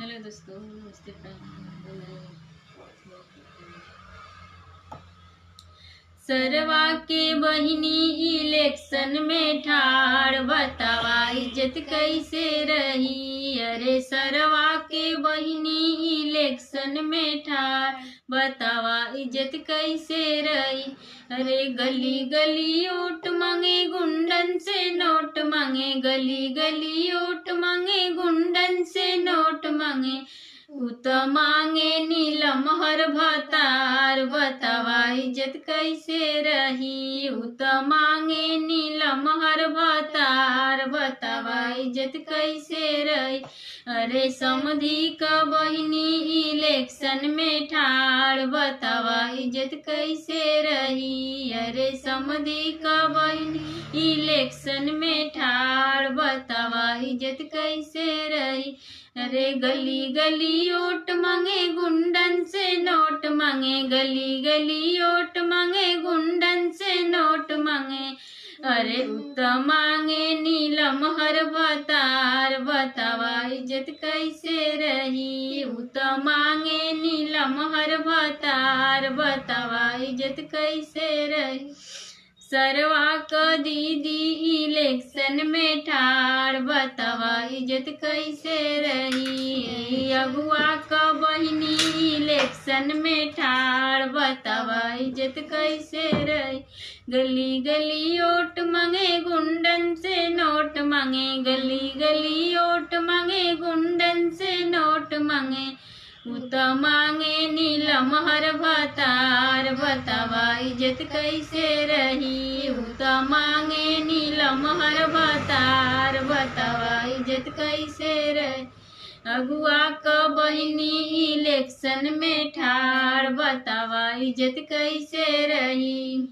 Hello दोस्तों, नमस्ते friend. सरवा के बहिनी इलेक्शन में ठाड़, बतावा इज्जत कैसे रही। अरे सरवा के बहिनी इलेक्शन में ठाड़, बतावा इज्जत कैसे रही। अरे गली गली वोट मांगे, गुंडन से नोट मांगे, गली गली वोट मांगे, गुंडन से नोट मांगे। उत मांगे नीलम हर भतार, बतावा इज्जत कैसे रही। उत मांगे नीलम हर भतार, बतावा इज्जत कैसे रही। अरे समधी का बहिनी इलेक्शन में ठाड़, बतावा इज्जत कैसे रही। अरे समधी का बहिनी इलेक्शन में ठाड़, बतावा इज्जत कैसे रही। अरे गली गली वोट मांगे, गुंडन से नोट मांगे, गली गली वोट मांगे, गुंडन से नोट मांगे। अरे उत मांगे नीलम हर भतार, बतावा इज्जत कैसे रही। उत मांगे नीलम हर भतार, बतावा इज्जत कैसे रही। सरवा का दीदी इलेक्शन में ठाड़, बतावा इज्जत कैसे रही। अगुआ का बहिनी इलेक्शन में ठाड़, बतावा इज्जत कैसे रही। गली गली वोट मांगे, गुंडन से नोट मांगे, गली गली वोट मांगे, गुंडन से नोट मांगे। उत मांगे नीलम हर भतार, बतावा इज्जत कैसे रही। उत मांगे नीलम हर भतार, बतावा इज्जत कैसे रही। अगुआ का बहिनी इलेक्शन में ठाड़, बतावा इज्जत कैसे रही।